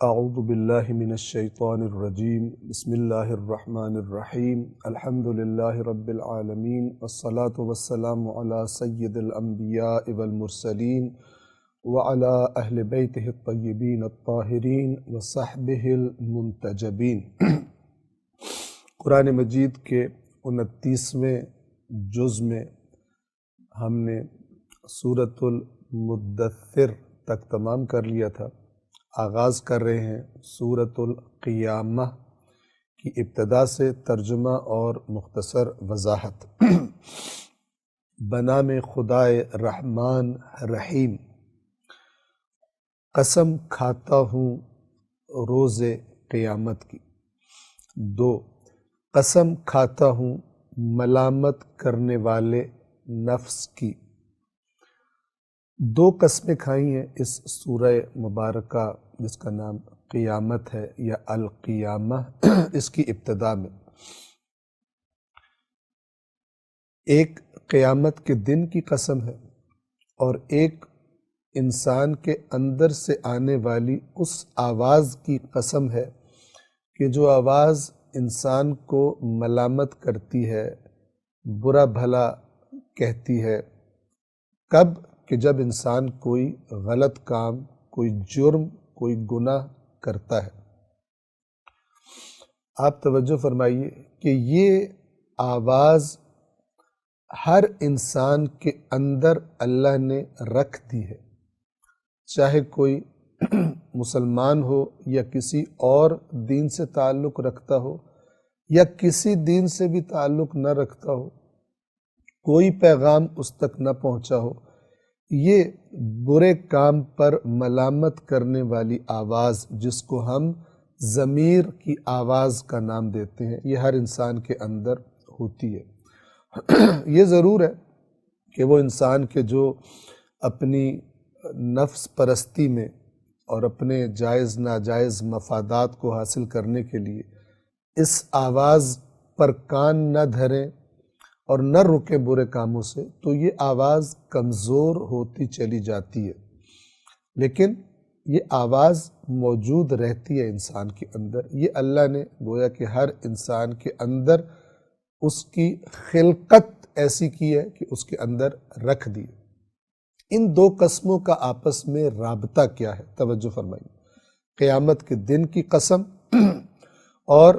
اعوذ باللہ من الشیطان الرجیم بسم اللہ الرحمن الرحیم الحمد للہ رب العالمین والصلاة والسلام علی سید الانبیاء والمرسلین وعلی اہل بیتہ الطیبین الطاہرین وصحبہ المنتجبین۔ قرآن مجید کے 29ویں جز میں ہم نے سورۃ المدثر تک تمام کر لیا تھا۔ آغاز کر رہے ہیں سورۃ القیامہ کی ابتدا سے ترجمہ اور مختصر وضاحت۔ بنام خدائے رحمان رحیم، قسم کھاتا ہوں روز قیامت کی۔ 2، قسم کھاتا ہوں ملامت کرنے والے نفس کی۔ 2 قسمیں کھائی ہیں اس سورہ مبارکہ جس کا نام قیامت ہے یا القیامہ۔ اس کی ابتدا میں ایک قیامت کے دن کی قسم ہے اور ایک انسان کے اندر سے آنے والی اس آواز کی قسم ہے کہ جو آواز انسان کو ملامت کرتی ہے، برا بھلا کہتی ہے۔ کب؟ کہ جب انسان کوئی غلط کام، کوئی جرم، کوئی گناہ کرتا ہے۔ آپ توجہ فرمائیے کہ یہ آواز ہر انسان کے اندر اللہ نے رکھ دی ہے، چاہے کوئی مسلمان ہو یا کسی اور دین سے تعلق رکھتا ہو یا کسی دین سے بھی تعلق نہ رکھتا ہو، کوئی پیغام اس تک نہ پہنچا ہو، یہ برے کام پر ملامت کرنے والی آواز جس کو ہم ضمیر کی آواز کا نام دیتے ہیں، یہ ہر انسان کے اندر ہوتی ہے۔ یہ ضرور ہے کہ وہ انسان کے جو اپنی نفس پرستی میں اور اپنے جائز ناجائز مفادات کو حاصل کرنے کے لیے اس آواز پر کان نہ دھریں اور نہ رکیں برے کاموں سے، تو یہ آواز کمزور ہوتی چلی جاتی ہے، لیکن یہ آواز موجود رہتی ہے انسان کے اندر۔ یہ اللہ نے گویا کہ ہر انسان کے اندر اس کی خلقت ایسی کی ہے کہ اس کے اندر رکھ دی۔ ان 2 قسموں کا آپس میں رابطہ کیا ہے؟ توجہ فرمائیے۔ قیامت کے دن کی قسم اور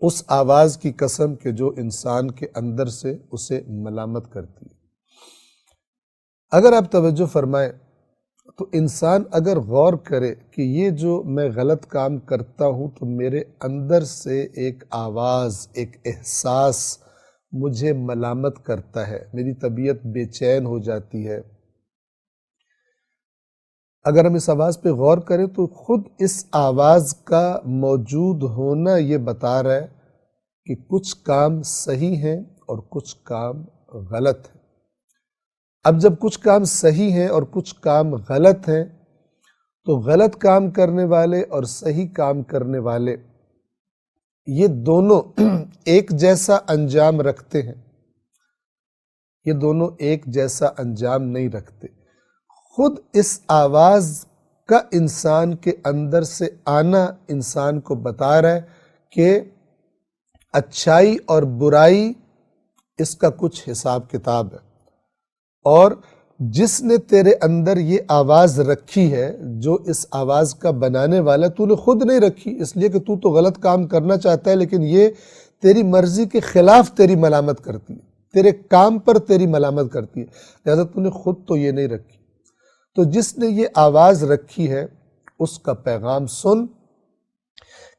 اس آواز کی قسم کہ جو انسان کے اندر سے اسے ملامت کرتی ہے۔ اگر آپ توجہ فرمائیں تو انسان اگر غور کرے کہ یہ جو میں غلط کام کرتا ہوں تو میرے اندر سے ایک آواز، ایک احساس مجھے ملامت کرتا ہے، میری طبیعت بے چین ہو جاتی ہے۔ اگر ہم اس آواز پہ غور کریں تو خود اس آواز کا موجود ہونا یہ بتا رہا ہے کہ کچھ کام صحیح ہیں اور کچھ کام غلط ہیں۔ اب جب کچھ کام صحیح ہیں اور کچھ کام غلط ہیں تو غلط کام کرنے والے اور صحیح کام کرنے والے یہ دونوں ایک جیسا انجام رکھتے ہیں، یہ دونوں ایک جیسا انجام نہیں رکھتے۔ خود اس آواز کا انسان کے اندر سے آنا انسان کو بتا رہا ہے کہ اچھائی اور برائی اس کا کچھ حساب کتاب ہے، اور جس نے تیرے اندر یہ آواز رکھی ہے، جو اس آواز کا بنانے والا تو نے خود نہیں رکھی، اس لیے کہ تو غلط کام کرنا چاہتا ہے، لیکن یہ تیری مرضی کے خلاف تیری ملامت کرتی ہے، تیرے کام پر تیری ملامت کرتی ہے، لہذا تو نے خود تو یہ نہیں رکھی۔ تو جس نے یہ آواز رکھی ہے اس کا پیغام سن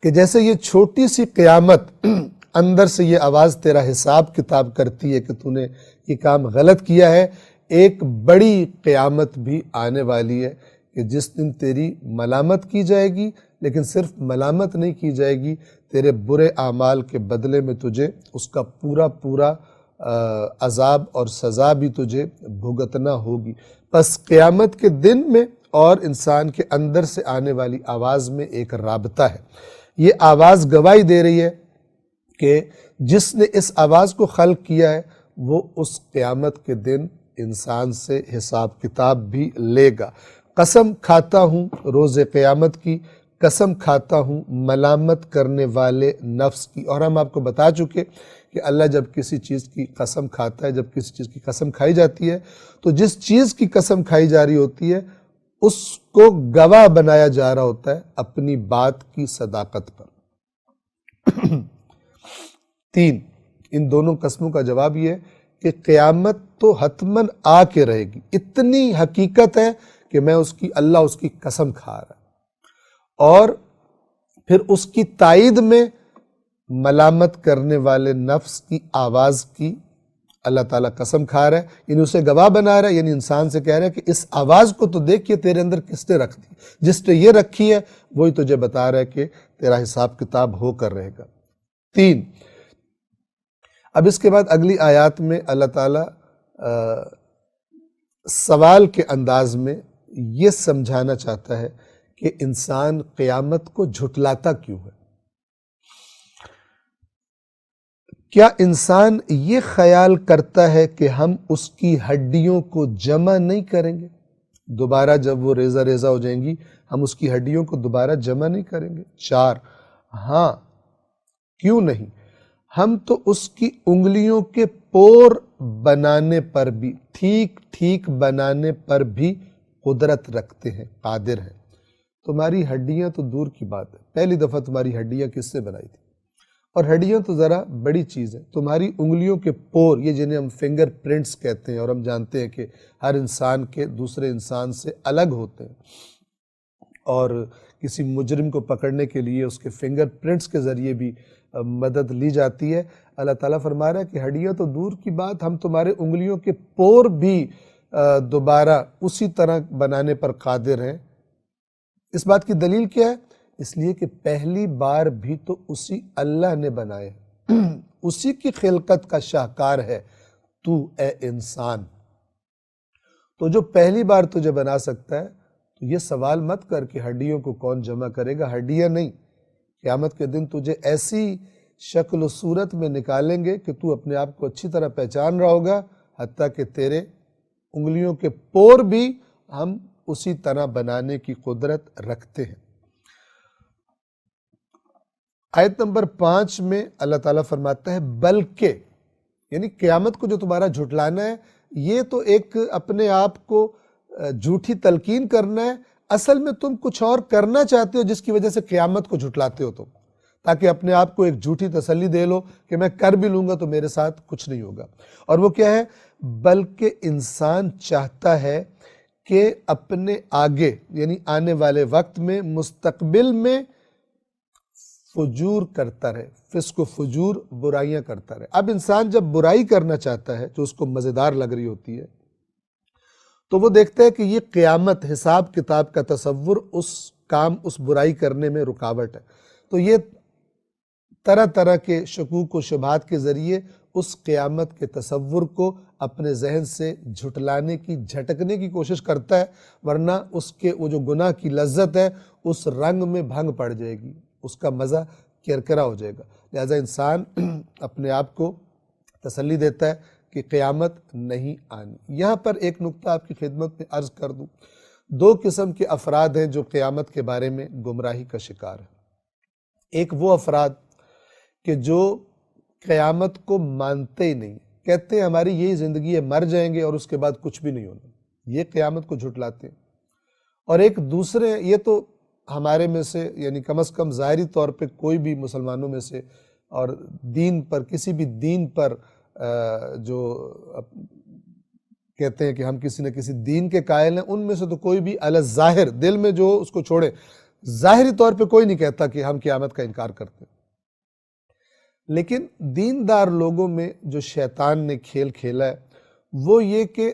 کہ جیسے یہ چھوٹی سی قیامت اندر سے یہ آواز تیرا حساب کتاب کرتی ہے کہ تو نے یہ کام غلط کیا ہے، ایک بڑی قیامت بھی آنے والی ہے کہ جس دن تیری ملامت کی جائے گی، لیکن صرف ملامت نہیں کی جائے گی، تیرے برے اعمال کے بدلے میں تجھے اس کا پورا عذاب اور سزا بھی تجھے بھگتنا ہوگی۔ پس قیامت کے دن میں اور انسان کے اندر سے آنے والی آواز میں ایک رابطہ ہے۔ یہ آواز گواہی دے رہی ہے کہ جس نے اس آواز کو خلق کیا ہے وہ اس قیامت کے دن انسان سے حساب کتاب بھی لے گا۔ قسم کھاتا ہوں روز قیامت کی، قسم کھاتا ہوں ملامت کرنے والے نفس کی۔ اور ہم آپ کو بتا چکے کہ اللہ جب کسی چیز کی قسم کھاتا ہے، جب کسی چیز کی قسم کھائی جاتی ہے، تو جس چیز کی قسم کھائی جا رہی ہوتی ہے اس کو گواہ بنایا جا رہا ہوتا ہے اپنی بات کی صداقت پر۔ 3، ان دونوں قسموں کا جواب یہ ہے کہ قیامت تو حتماً آ کے رہے گی، اتنی حقیقت ہے کہ اللہ اس کی قسم کھا رہا ہے، اور پھر اس کی تائید میں ملامت کرنے والے نفس کی آواز کی اللہ تعالیٰ قسم کھا رہا ہے، یعنی اسے گواہ بنا رہا ہے، یعنی انسان سے کہہ رہا ہے کہ اس آواز کو تو دیکھ کے تیرے اندر کس نے رکھ دی، جس نے یہ رکھی ہے وہی تجھے بتا رہا ہے کہ تیرا حساب کتاب ہو کر رہے گا۔ 3، اب اس کے بعد اگلی آیات میں اللہ تعالیٰ سوال کے انداز میں یہ سمجھانا چاہتا ہے کہ انسان قیامت کو جھٹلاتا کیوں ہے۔ کیا انسان یہ خیال کرتا ہے کہ ہم اس کی ہڈیوں کو جمع نہیں کریں گے؟ دوبارہ جب وہ ریزہ ریزہ ہو جائیں گی ہم اس کی ہڈیوں کو دوبارہ جمع نہیں کریں گے؟ 4، ہاں، کیوں نہیں، ہم تو اس کی انگلیوں کے پور بنانے پر بھی، ٹھیک ٹھیک بنانے پر بھی قدرت رکھتے ہیں، قادر ہیں۔ تمہاری ہڈیاں تو دور کی بات ہے، پہلی دفعہ تمہاری ہڈیاں کس نے بنائی تھی؟ اور ہڈیاں تو ذرا بڑی چیز ہے، تمہاری انگلیوں کے پور، یہ جنہیں ہم فنگر پرنٹس کہتے ہیں، اور ہم جانتے ہیں کہ ہر انسان کے دوسرے انسان سے الگ ہوتے ہیں، اور کسی مجرم کو پکڑنے کے لیے اس کے فنگر پرنٹس کے ذریعے بھی مدد لی جاتی ہے۔ اللہ تعالیٰ فرما رہا ہے کہ ہڈیاں تو دور کی بات، ہم تمہارے انگلیوں کے پور بھی دوبارہ اسی طرح بنانے پر قادر ہیں۔ اس بات کی دلیل کیا ہے؟ اس لیے کہ پہلی بار بھی تو اسی اللہ نے بنائے، اسی کی خلقت کا شاہکار ہے تو اے انسان۔ تو جو پہلی بار تجھے بنا سکتا ہے، تو یہ سوال مت کر کہ ہڈیوں کو کون جمع کرے گا، ہڈیاں نہیں، قیامت کے دن تجھے ایسی شکل و صورت میں نکالیں گے کہ تو اپنے آپ کو اچھی طرح پہچان رہا ہوگا، حتیٰ کہ تیرے انگلیوں کے پور بھی ہم اسی طرح بنانے کی قدرت رکھتے ہیں۔ آیت نمبر 5 میں اللہ تعالیٰ فرماتا ہے بلکہ، یعنی قیامت کو جو تمہارا جھٹلانا ہے یہ تو ایک اپنے آپ کو جھوٹی تلقین کرنا ہے، اصل میں تم کچھ اور کرنا چاہتے ہو جس کی وجہ سے قیامت کو جھٹلاتے ہو تم، تاکہ اپنے آپ کو ایک جھوٹی تسلی دے لو کہ میں کر بھی لوں گا تو میرے ساتھ کچھ نہیں ہوگا۔ اور وہ کیا ہے؟ بلکہ انسان چاہتا ہے کہ اپنے آگے، یعنی آنے والے وقت میں، مستقبل میں فجور کرتا رہے، فسق و فجور، برائیاں کرتا رہے۔ اب انسان جب برائی کرنا چاہتا ہے جو اس کو مزیدار لگ رہی ہوتی ہے، تو وہ دیکھتا ہے کہ یہ قیامت، حساب کتاب کا تصور اس برائی کرنے میں رکاوٹ ہے، تو یہ طرح طرح کے شکوک و شبہات کے ذریعے اس قیامت کے تصور کو اپنے ذہن سے جھٹلانے کی، جھٹکنے کی کوشش کرتا ہے، ورنہ اس کے وہ جو گناہ کی لذت ہے اس رنگ میں بھنگ پڑ جائے گی، اس کا مزہ کرکرا ہو جائے گا۔ لہذا انسان اپنے آپ کو تسلی دیتا ہے کہ قیامت نہیں آنی۔ یہاں پر ایک نقطہ آپ کی خدمت میں عرض کر دوں، 2 قسم کے افراد ہیں جو قیامت کے بارے میں گمراہی کا شکار ہیں۔ ایک وہ افراد کہ جو قیامت کو مانتے ہی نہیں، کہتے ہیں ہماری یہی زندگی ہے، مر جائیں گے اور اس کے بعد کچھ بھی نہیں ہونا، یہ قیامت کو جھٹلاتے ہیں۔ اور ایک دوسرے، یہ تو ہمارے میں سے، یعنی کم از کم ظاہری طور پہ کوئی بھی مسلمانوں میں سے، اور دین پر، کسی بھی دین پر جو کہتے ہیں کہ ہم کسی نہ کسی دین کے قائل ہیں، ان میں سے تو کوئی بھی علی الظاہر، دل میں جو اس کو چھوڑے، ظاہری طور پہ کوئی نہیں کہتا کہ ہم قیامت کا انکار کرتے ہیں۔ لیکن دیندار لوگوں میں جو شیطان نے کھیل کھیلا ہے وہ یہ کہ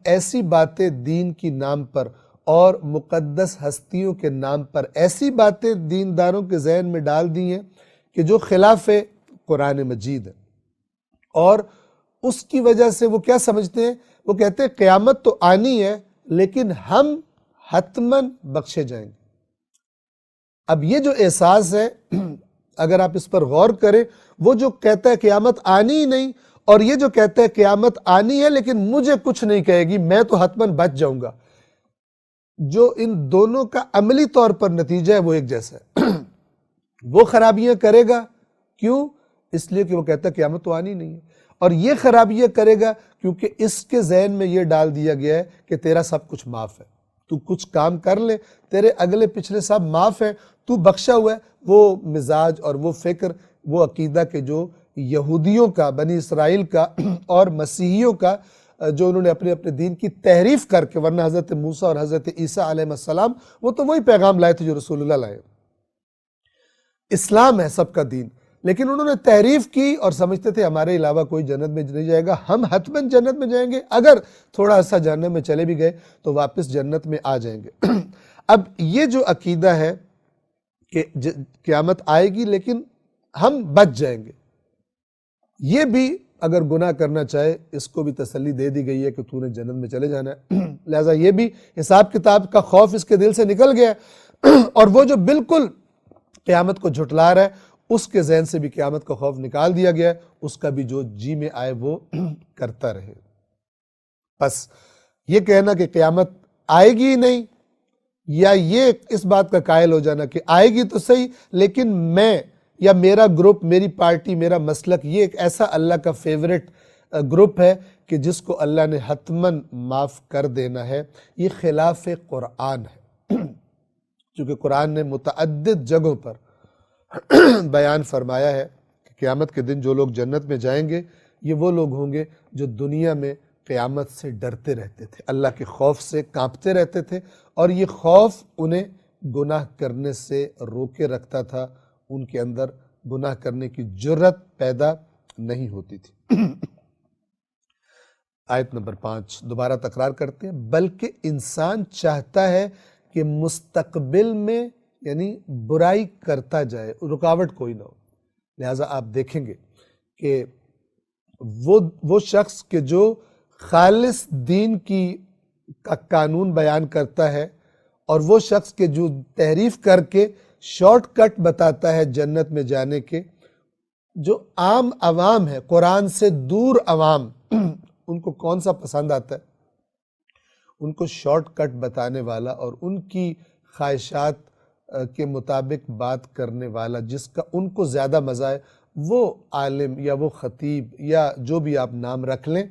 ایسی باتیں دین کی نام پر اور مقدس ہستیوں کے نام پر، ایسی باتیں دینداروں کے ذہن میں ڈال دی ہیں کہ جو خلاف قرآن مجید ہے، اور اس کی وجہ سے وہ کیا سمجھتے ہیں؟ وہ کہتے ہیں قیامت تو آنی ہے لیکن ہم حتماً بخشے جائیں گے۔ اب یہ جو احساس ہے، اگر آپ اس پر غور کریں، وہ جو کہتا ہے قیامت آنی ہی نہیں، اور یہ جو کہتا ہے قیامت آنی ہے لیکن مجھے کچھ نہیں کہے گی، میں تو حتماً بچ جاؤں گا، جو ان دونوں کا عملی طور پر نتیجہ ہے وہ ایک جیسا ہے۔ وہ خرابیاں کرے گا، کیوں؟ اس لیے کہ وہ کہتا ہے قیامت تو آنی نہیں ہے، اور یہ خرابیاں کرے گا کیونکہ اس کے ذہن میں یہ ڈال دیا گیا ہے کہ تیرا سب کچھ معاف ہے، تو کچھ کام کر لے، تیرے اگلے پچھلے سب معاف ہیں، تو بخشا ہوا ہے۔ وہ مزاج اور وہ فکر، وہ عقیدہ کہ جو یہودیوں کا، بنی اسرائیل کا اور مسیحیوں کا، جو انہوں نے اپنے اپنے دین کی تحریف کر کے، ورنہ حضرت موسیٰ اور حضرت عیسیٰ علیہ السلام وہ تو وہی پیغام لائے تھے جو رسول اللہ لائے، اسلام ہے سب کا دین، لیکن انہوں نے تحریف کی اور سمجھتے تھے ہمارے علاوہ کوئی جنت میں نہیں جائے گا، ہم حتماً جنت میں جائیں گے، اگر تھوڑا سا جہنم میں چلے بھی گئے تو واپس جنت میں آ جائیں گے۔ اب یہ جو عقیدہ ہے کہ قیامت آئے گی لیکن ہم بچ جائیں گے، یہ بھی اگر گناہ کرنا چاہے اس کو بھی تسلی دے دی گئی ہے کہ تو نے جنت میں چلے جانا ہے، لہٰذا یہ بھی حساب کتاب کا خوف اس کے دل سے نکل گیا، اور وہ جو بالکل قیامت کو جھٹلا رہا ہے اس کے ذہن سے بھی قیامت کا خوف نکال دیا گیا ہے، اس کا بھی جو جی میں آئے وہ کرتا رہے۔ بس یہ کہنا کہ قیامت آئے گی ہی نہیں، یا یہ اس بات کا قائل ہو جانا کہ آئے گی تو صحیح لیکن میں یا میرا گروپ، میری پارٹی، میرا مسلک یہ ایک ایسا اللہ کا فیورٹ گروپ ہے کہ جس کو اللہ نے حتماً معاف کر دینا ہے، یہ خلاف قرآن ہے۔ چونکہ قرآن نے متعدد جگہوں پر بیان فرمایا ہے کہ قیامت کے دن جو لوگ جنت میں جائیں گے یہ وہ لوگ ہوں گے جو دنیا میں قیامت سے ڈرتے رہتے تھے، اللہ کے خوف سے کانپتے رہتے تھے، اور یہ خوف انہیں گناہ کرنے سے روکے رکھتا تھا، ان کے اندر گناہ کرنے کی جرت پیدا نہیں ہوتی تھی۔ آیت نمبر 5 دوبارہ تکرار کرتے ہیں، بلکہ انسان چاہتا ہے کہ مستقبل میں یعنی برائی کرتا جائے، رکاوٹ کوئی نہ ہو۔ لہٰذا آپ دیکھیں گے کہ وہ شخص کہ جو خالص دین کا قانون بیان کرتا ہے، اور وہ شخص کہ جو تحریف کر کے شارٹ کٹ بتاتا ہے جنت میں جانے کے، جو عام عوام ہے، قرآن سے دور عوام، ان کو کون سا پسند آتا ہے؟ ان کو شارٹ کٹ بتانے والا اور ان کی خواہشات کے مطابق بات کرنے والا، جس کا ان کو زیادہ مزہ ہے، وہ عالم یا وہ خطیب یا جو بھی آپ نام رکھ لیں،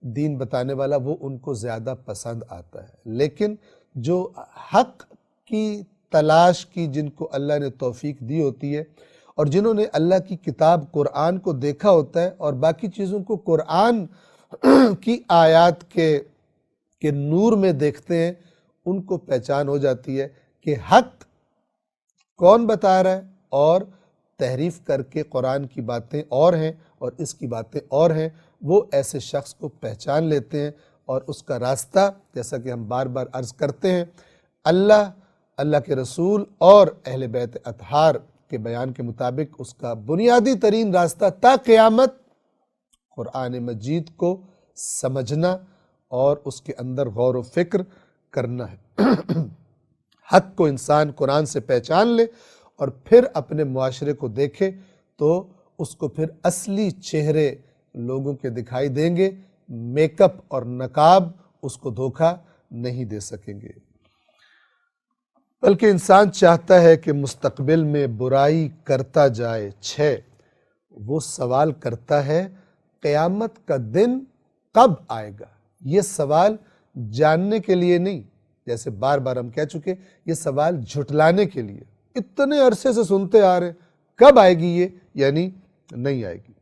دین بتانے والا، وہ ان کو زیادہ پسند آتا ہے۔ لیکن جو حق کی تلاش کی، جن کو اللہ نے توفیق دی ہوتی ہے، اور جنہوں نے اللہ کی کتاب قرآن کو دیکھا ہوتا ہے اور باقی چیزوں کو قرآن کی آیات کے نور میں دیکھتے ہیں، ان کو پہچان ہو جاتی ہے کہ حق کون بتا رہا ہے، اور تحریف کر کے قرآن کی باتیں اور ہیں اور اس کی باتیں اور ہیں۔ وہ ایسے شخص کو پہچان لیتے ہیں، اور اس کا راستہ، جیسا کہ ہم بار بار عرض کرتے ہیں، اللہ کے رسول اور اہل بیت اطہار کے بیان کے مطابق اس کا بنیادی ترین راستہ تا قیامت قرآن مجید کو سمجھنا اور اس کے اندر غور و فکر کرنا ہے۔ حق کو انسان قرآن سے پہچان لے اور پھر اپنے معاشرے کو دیکھے تو اس کو پھر اصلی چہرے لوگوں کے دکھائی دیں گے، میک اپ اور نقاب اس کو دھوکہ نہیں دے سکیں گے۔ بلکہ انسان چاہتا ہے کہ مستقبل میں برائی کرتا جائے۔ 6 وہ سوال کرتا ہے قیامت کا دن کب آئے گا؟ یہ سوال جاننے کے لیے نہیں، جیسے بار بار ہم کہہ چکے، یہ سوال جھٹلانے کے لیے۔ اتنے عرصے سے سنتے آ رہے ہیں، کب آئے گی یہ؟ یعنی نہیں آئے گی۔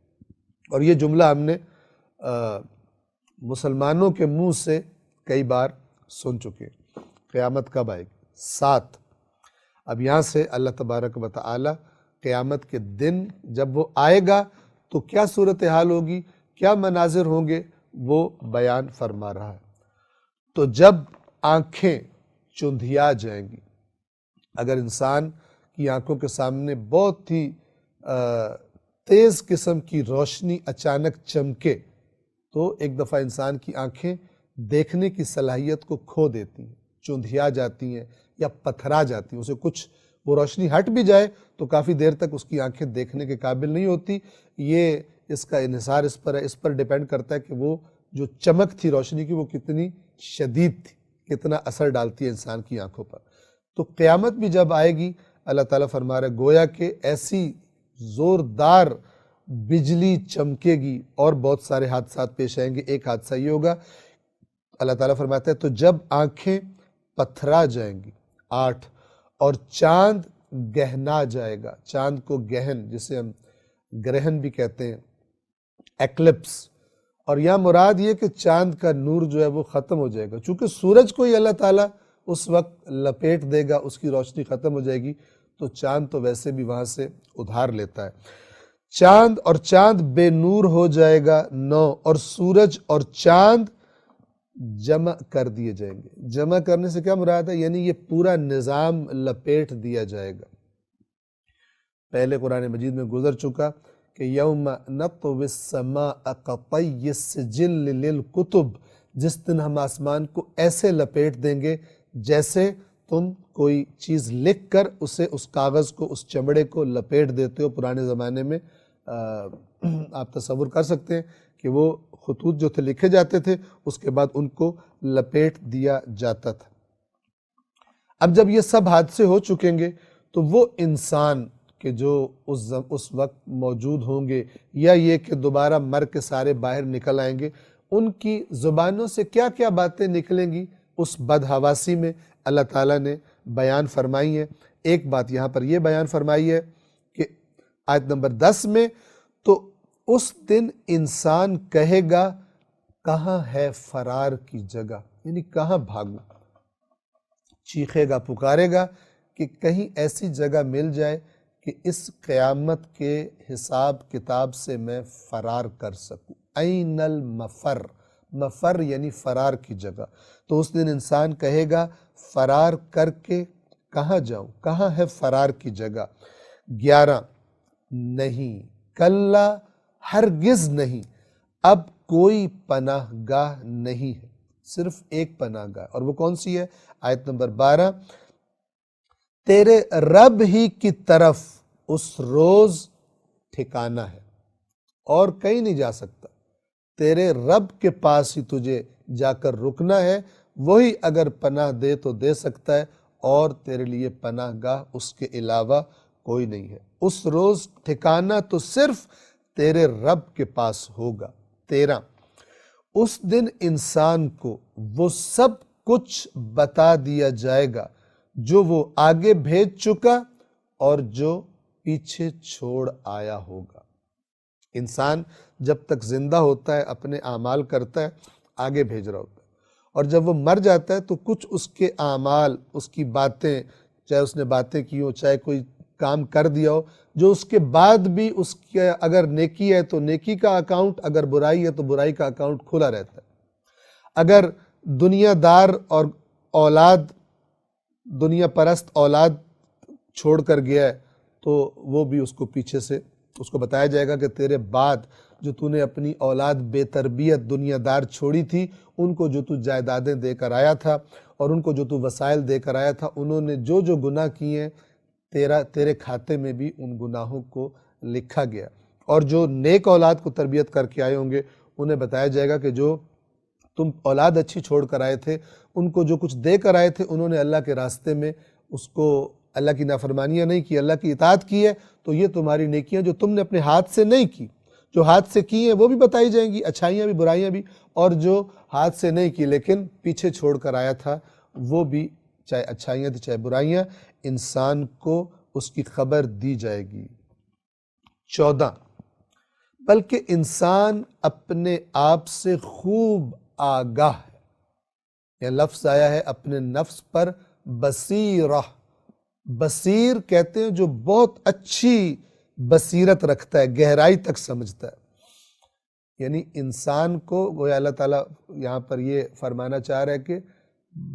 اور یہ جملہ ہم نے مسلمانوں کے منہ سے کئی بار سن چکے، قیامت کب آئے گی؟ 7 اب یہاں سے اللہ تبارک و تعالی قیامت کے دن جب وہ آئے گا تو کیا صورتحال ہوگی، کیا مناظر ہوں گے، وہ بیان فرما رہا ہے۔ تو جب آنکھیں چندھیا جائیں گی، اگر انسان کی آنکھوں کے سامنے بہت ہی تیز قسم کی روشنی اچانک چمکے تو ایک دفعہ انسان کی آنکھیں دیکھنے کی صلاحیت کو کھو دیتی ہیں، چندھیا جاتی ہیں یا پتھرا جاتی ہیں، اسے کچھ وہ روشنی ہٹ بھی جائے تو کافی دیر تک اس کی آنکھیں دیکھنے کے قابل نہیں ہوتی۔ یہ اس کا انحصار اس پر ہے، اس پر ڈیپینڈ کرتا ہے کہ وہ جو چمک تھی روشنی کی وہ کتنی شدید تھی، کتنا اثر ڈالتی ہے انسان کی آنکھوں پر۔ تو قیامت بھی جب آئے گی، اللہ تعالیٰ فرما رہا ہے گویا کہ ایسی زوردار بجلی چمکے گی اور بہت سارے حادثات پیش آئیں گے۔ ایک حادثہ یہ ہوگا، اللہ تعالیٰ فرماتا ہے تو جب آنکھیں پتھرا جائیں گی، 8، اور چاند گہنا جائے گا، چاند کو گہن جسے ہم گرہن بھی کہتے ہیں، ایکلپس، اور یہاں مراد یہ کہ چاند کا نور جو ہے وہ ختم ہو جائے گا، چونکہ سورج کو ہی اللہ تعالیٰ اس وقت لپیٹ دے گا، اس کی روشنی ختم ہو جائے گی، تو چاند تو ویسے بھی وہاں سے ادھار لیتا ہے۔ چاند بے نور ہو جائے گا، 9، اور سورج اور چاند جمع کر دیے جائیں گے۔ جمع کرنے سے کیا مراد ہے؟ یعنی یہ پورا نظام لپیٹ دیا جائے گا۔ پہلے قرآن مجید میں گزر چکا کہ یوم نطوی السماء کطی السجل للکتب، جس دن ہم آسمان کو ایسے لپیٹ دیں گے جیسے تم کوئی چیز لکھ کر اسے، اس کاغذ کو، اس چمڑے کو لپیٹ دیتے ہو۔ پرانے زمانے میں آپ تصور کر سکتے ہیں کہ وہ خطوط جو تھے لکھے جاتے تھے، اس کے بعد ان کو لپیٹ دیا جاتا تھا۔ اب جب یہ سب حادثے ہو چکیں گے تو وہ انسان کہ جو اس وقت موجود ہوں گے، یا یہ کہ دوبارہ مر کے سارے باہر نکل آئیں گے، ان کی زبانوں سے کیا کیا باتیں نکلیں گی اس بدحواسی میں اللہ تعالیٰ نے بیان فرمائی ہے۔ ایک بات یہاں پر یہ بیان فرمائی ہے کہ آیت نمبر 10 میں، تو اس دن انسان کہے گا کہاں ہے فرار کی جگہ، یعنی کہاں بھاگوں، چیخے گا، پکارے گا کہ کہیں ایسی جگہ مل جائے کہ اس قیامت کے حساب کتاب سے میں فرار کر سکوں۔ این المفر، مفر یعنی فرار کی جگہ۔ تو اس دن انسان کہے گا فرار کر کے کہاں جاؤں، کہاں ہے فرار کی جگہ۔ 11، نہیں، کلا، ہرگز نہیں، اب کوئی پناہ گاہ نہیں ہے، صرف ایک پناہ گاہ، اور وہ کون سی ہے؟ آیت نمبر 12، تیرے رب ہی کی طرف اس روز ٹھکانہ ہے، اور کہیں نہیں جا سکتا، تیرے رب کے پاس ہی تجھے جا کر رکنا ہے، وہی اگر پناہ دے تو دے سکتا ہے، اور تیرے لیے پناہ گاہ اس کے علاوہ کوئی نہیں ہے۔ اس روز ٹھکانہ تو صرف تیرے رب کے پاس ہوگا۔ 13، اس دن انسان کو وہ سب کچھ بتا دیا جائے گا جو وہ آگے بھیج چکا اور جو پیچھے چھوڑ آیا ہوگا۔ انسان جب تک زندہ ہوتا ہے اپنے اعمال کرتا ہے، آگے بھیج رہا ہوتا ہے، اور جب وہ مر جاتا ہے تو کچھ اس کے اعمال، اس کی باتیں، چاہے اس نے باتیں کی ہوں، چاہے کوئی کام کر دیا ہو، جو اس کے بعد بھی اس کے اگر نیکی ہے تو نیکی کا اکاؤنٹ، اگر برائی ہے تو برائی کا اکاؤنٹ کھلا رہتا ہے۔ اگر دنیا دار اور اولاد، دنیا پرست اولاد چھوڑ کر گیا ہے تو وہ بھی اس کو پیچھے سے اس کو بتایا جائے گا کہ تیرے بعد جو تو نے اپنی اولاد بے تربیت دنیا دار چھوڑی تھی، ان کو جو تو جائیدادیں دے کر آیا تھا اور ان کو جو تو وسائل دے کر آیا تھا، انہوں نے جو جو گناہ کیے ہیں، تیرے کھاتے میں بھی ان گناہوں کو لکھا گیا۔ اور جو نیک اولاد کو تربیت کر کے آئے ہوں گے، انہیں بتایا جائے گا کہ جو تم اولاد اچھی چھوڑ کر آئے تھے، ان کو جو کچھ دے کر آئے تھے، انہوں نے اللہ کے راستے میں اس کو، اللہ کی نافرمانیاں نہیں کی، اللہ کی اطاعت کی ہے، تو یہ تمہاری نیکیاں جو تم نے اپنے ہاتھ سے نہیں کی، جو ہاتھ سے کی ہیں وہ بھی بتائی جائیں گی، اچھائیاں بھی برائیاں بھی، اور جو ہاتھ سے نہیں کی لیکن پیچھے چھوڑ کر آیا تھا وہ بھی، چاہے اچھائیاں تھی چاہے برائیاں، انسان کو اس کی خبر دی جائے گی۔ 14، بلکہ انسان اپنے آپ سے خوب آگاہ ہے، یہ لفظ آیا ہے اپنے نفس پر بصیرہ، بصیر کہتے ہیں جو بہت اچھی بصیرت رکھتا ہے، گہرائی تک سمجھتا ہے۔ یعنی انسان کو گویا اللہ تعالیٰ یہاں پر یہ فرمانا چاہ رہا ہے کہ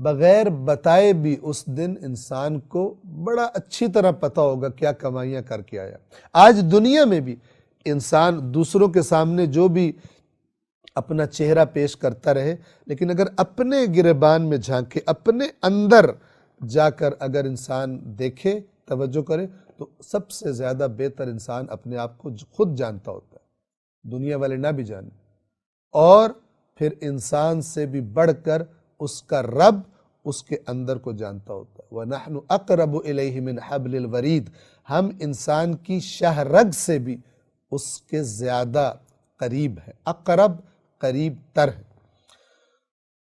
بغیر بتائے بھی اس دن انسان کو بڑا اچھی طرح پتہ ہوگا کیا کمائیاں کر کے آیا۔ آج دنیا میں بھی انسان دوسروں کے سامنے جو بھی اپنا چہرہ پیش کرتا رہے، لیکن اگر اپنے گریبان میں جھانکے، اپنے اندر جا کر اگر انسان دیکھے، توجہ کرے، تو سب سے زیادہ بہتر انسان اپنے آپ کو خود جانتا ہوتا ہے، دنیا والے نہ بھی جانے، اور پھر انسان سے بھی بڑھ کر اس کا رب اس کے اندر کو جانتا ہوتا ہے۔ وَنَحْنُ أَقْرَبُ إِلَيْهِ مِنْ حَبْلِ الْوَرِيدِ، ہم انسان کی شاہ رگ سے بھی اس کے زیادہ قریب ہے۔ اقرب قریب تر ہے۔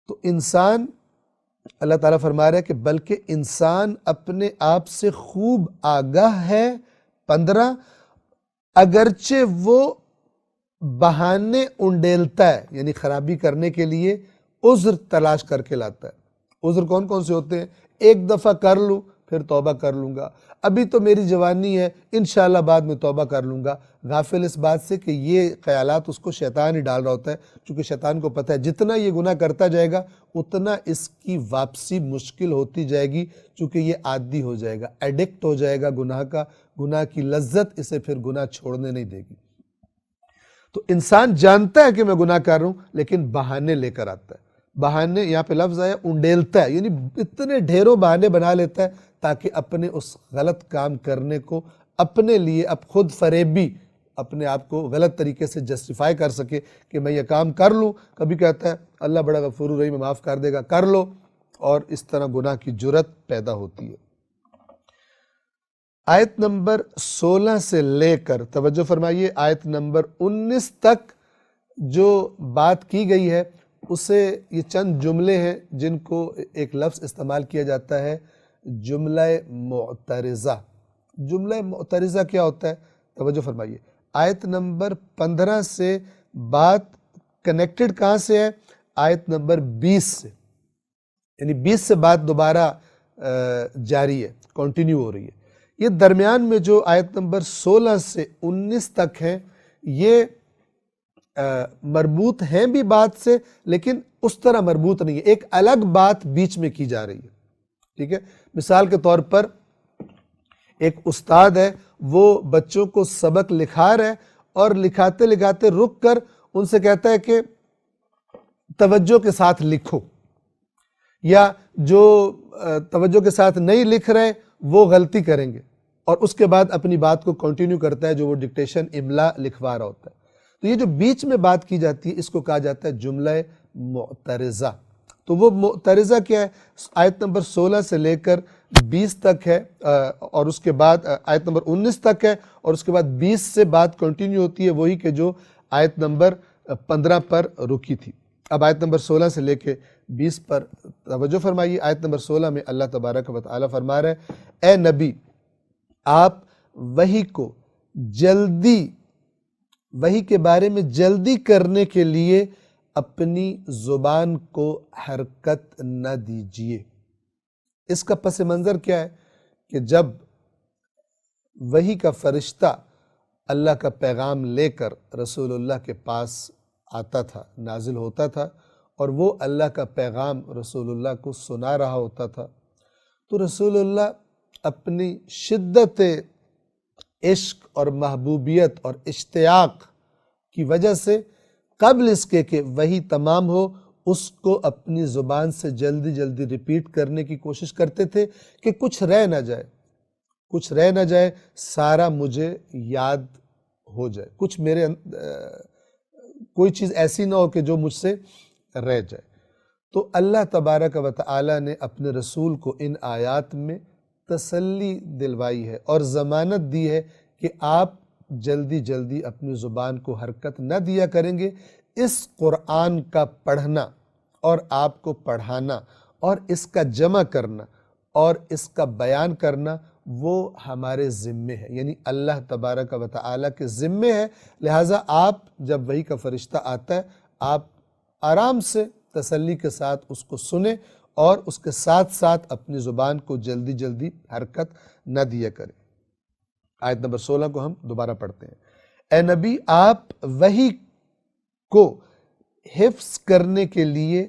تو انسان، اللہ تعالیٰ فرما رہا ہے کہ بلکہ انسان اپنے آپ سے خوب آگاہ ہے۔ 15، اگرچہ وہ بہانے انڈیلتا ہے، یعنی خرابی کرنے کے لیے عذر تلاش کر کے لاتا ہے۔ عذر کون کون سے ہوتے ہیں؟ ایک دفعہ کر لوں پھر توبہ کر لوں گا، ابھی تو میری جوانی ہے، انشاءاللہ بعد میں توبہ کر لوں گا، غافل اس بات سے کہ یہ خیالات اس کو شیطان ہی ڈال رہا ہوتا ہے، چونکہ شیطان کو پتہ ہے جتنا یہ گناہ کرتا جائے گا اتنا اس کی واپسی مشکل ہوتی جائے گی، چونکہ یہ عادی ہو جائے گا، ایڈکٹ ہو جائے گا گناہ کا، گناہ کی لذت اسے پھر گناہ چھوڑنے نہیں دے گی۔ تو انسان جانتا ہے کہ میں گناہ کر رہا ہوں، لیکن بہانے لے کر آتا ہے۔ بہانے، یہاں پہ لفظ آیا انڈیلتا ہے، یعنی اتنے ڈھیروں بہانے بنا لیتا ہے تاکہ اپنے اس غلط کام کرنے کو اپنے لیے اب خود فریبی اپنے آپ کو غلط طریقے سے جسٹیفائی کر سکے کہ میں یہ کام کر لوں۔ کبھی کہتا ہے اللہ بڑا غفور الرحیم ہے، معاف کر دے گا، کر لو، اور اس طرح گناہ کی جرت پیدا ہوتی ہے۔ آیت نمبر 16 سے لے کر توجہ فرمائیے آیت نمبر 19 تک جو بات کی گئی ہے، اسے یہ چند جملے ہیں جن کو ایک لفظ استعمال کیا جاتا ہے، جملہ معترضہ۔ جملہ معترضہ کیا ہوتا ہے؟ توجہ فرمائیے، آیت نمبر 15 سے بات کنیکٹڈ کہاں سے ہے؟ آیت نمبر 20 سے، یعنی 20 سے بات دوبارہ جاری ہے، کنٹینیو ہو رہی ہے۔ یہ درمیان میں جو آیت نمبر 16 سے 19 تک ہیں، یہ مربوط ہیں بھی بات سے، لیکن اس طرح مربوط نہیں ہے، ایک الگ بات بیچ میں کی جا رہی ہے، ٹھیک ہے؟ مثال کے طور پر ایک استاد ہے، وہ بچوں کو سبق لکھا رہا ہے اور لکھاتے لکھاتے رک کر ان سے کہتا ہے کہ توجہ کے ساتھ لکھو، یا جو توجہ کے ساتھ نہیں لکھ رہے وہ غلطی کریں گے، اور اس کے بعد اپنی بات کو کنٹینیو کرتا ہے جو وہ ڈکٹیشن املا لکھوا رہا ہوتا ہے۔ تو یہ جو بیچ میں بات کی جاتی ہے اس کو کہا جاتا ہے جملہ معترضہ۔ تو وہ معترضہ کیا ہے؟ آیت نمبر 16 سے لے کر 20 تک ہے، اور اس کے بعد آیت نمبر 19 تک ہے، اور اس کے بعد 20 سے بات کنٹینیو ہوتی ہے، وہی کہ جو آیت نمبر 15 پر رکی تھی۔ اب آیت نمبر 16 سے لے کے 20 پر توجہ فرمائیے۔ آیت نمبر 16 میں اللہ تبارک و تعالیٰ فرما رہے ہیں، اے نبی، آپ وحی کو جلدی، وحی کے بارے میں جلدی کرنے کے لیے اپنی زبان کو حرکت نہ دیجیے۔ اس کا پس منظر کیا ہے کہ جب وحی کا فرشتہ اللہ کا پیغام لے کر رسول اللہ کے پاس آتا تھا، نازل ہوتا تھا، اور وہ اللہ کا پیغام رسول اللہ کو سنا رہا ہوتا تھا، تو رسول اللہ اپنی شدت عشق اور محبوبیت اور اشتیاق کی وجہ سے قبل اس کے کہ وحی تمام ہو اس کو اپنی زبان سے جلدی جلدی ریپیٹ کرنے کی کوشش کرتے تھے کہ کچھ رہ نہ جائے، کچھ رہ نہ جائے، سارا مجھے یاد ہو جائے، کچھ میرے کوئی چیز ایسی نہ ہو کہ جو مجھ سے رہ جائے۔ تو اللہ تبارک و تعالی نے اپنے رسول کو ان آیات میں تسلی دلوائی ہے اور ضمانت دی ہے کہ آپ جلدی جلدی اپنی زبان کو حرکت نہ دیا کریں گے۔ اس قرآن کا پڑھنا اور آپ کو پڑھانا اور اس کا جمع کرنا اور اس کا بیان کرنا وہ ہمارے ذمے ہے، یعنی اللہ تبارک و تعالیٰ کے ذمے ہے۔ لہٰذا آپ جب وحی کا فرشتہ آتا ہے، آپ آرام سے تسلی کے ساتھ اس کو سنیں اور اس کے ساتھ ساتھ اپنی زبان کو جلدی جلدی حرکت نہ دیا کریں۔ آیت نمبر 16 کو ہم دوبارہ پڑھتے ہیں۔ اے نبی، آپ وحی کو حفظ کرنے کے لیے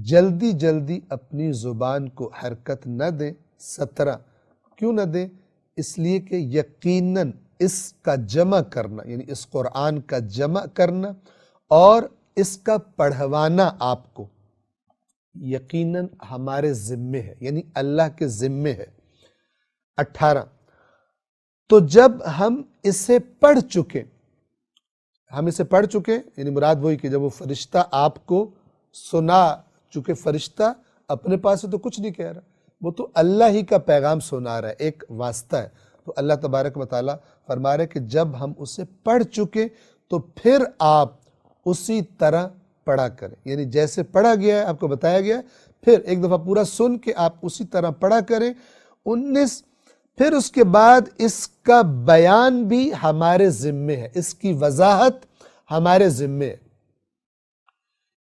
جلدی جلدی اپنی زبان کو حرکت نہ دیں۔ 17، کیوں نہ دیں؟ اس لیے کہ یقیناً اس کا جمع کرنا، یعنی اس قرآن کا جمع کرنا اور اس کا پڑھوانا آپ کو یقیناً ہمارے ذمے ہے، یعنی اللہ کے ذمے ہے۔ 18، تو جب ہم اسے پڑھ چکے، یعنی مراد وہی کہ جب وہ فرشتہ آپ کو سنا چکے، فرشتہ اپنے پاس سے تو کچھ نہیں کہہ رہا، وہ تو اللہ ہی کا پیغام سنا رہا ہے، ایک واسطہ ہے۔ تو اللہ تبارک و تعالیٰ فرما رہے کہ جب ہم اسے پڑھ چکے تو پھر آپ اسی طرح پڑھا کریں، یعنی جیسے پڑھا گیا ہے، آپ کو بتایا گیا ہے، پھر ایک دفعہ پورا سن کے آپ اسی طرح پڑھا کریں۔ 19، پھر اس کے بعد اس کا بیان بھی ہمارے ذمے ہے، اس کی وضاحت ہمارے ذمے ہے۔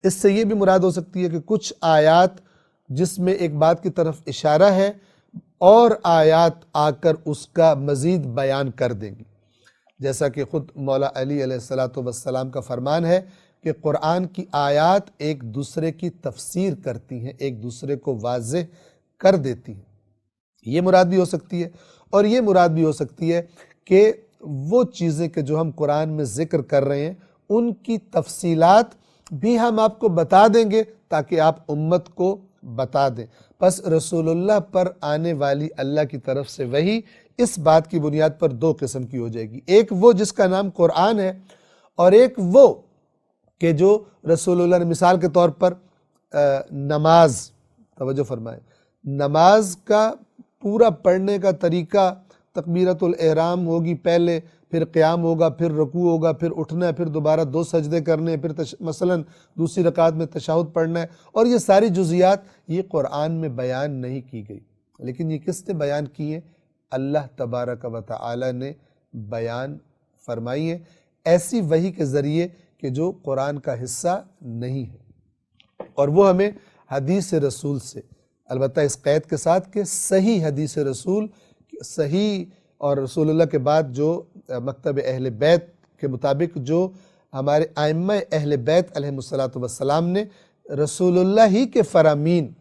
اس سے یہ بھی مراد ہو سکتی ہے کہ کچھ آیات جس میں ایک بات کی طرف اشارہ ہے اور آیات آ کر اس کا مزید بیان کر دیں گی، جیسا کہ خود مولا علی علیہ السلام کا فرمان ہے کہ قرآن کی آیات ایک دوسرے کی تفسیر کرتی ہیں، ایک دوسرے کو واضح کر دیتی ہیں۔ یہ مراد بھی ہو سکتی ہے، اور یہ مراد بھی ہو سکتی ہے کہ وہ چیزیں کہ جو ہم قرآن میں ذکر کر رہے ہیں ان کی تفصیلات بھی ہم آپ کو بتا دیں گے تاکہ آپ امت کو بتا دیں۔ پس رسول اللہ پر آنے والی اللہ کی طرف سے وحی اس بات کی بنیاد پر دو قسم کی ہو جائے گی، ایک وہ جس کا نام قرآن ہے، اور ایک وہ کہ جو رسول اللہ نے مثال کے طور پر نماز، توجہ فرمائیں، نماز کا پورا پڑھنے کا طریقہ، تکبیرۃ الاحرام ہوگی پہلے، پھر قیام ہوگا، پھر رکوع ہوگا، پھر اٹھنا ہے، پھر دوبارہ 2 سجدے کرنے ہیں، پھر مثلا دوسری رکعت میں تشہد پڑھنا ہے، اور یہ ساری جزیات یہ قرآن میں بیان نہیں کی گئی، لیکن یہ کس نے بیان کی ہے؟ اللہ تبارک و تعالی نے بیان فرمائی ہے، ایسی وحی کے ذریعے کہ جو قرآن کا حصہ نہیں ہے، اور وہ ہمیں حدیث رسول سے، البتہ اس قید کے ساتھ کہ صحیح حدیث رسول، صحیح، اور رسول اللہ کے بعد جو مکتب اہل بیت کے مطابق جو ہمارے ائمہ اہل بیت علیہم السلام نے رسول اللہ ہی کے فرامین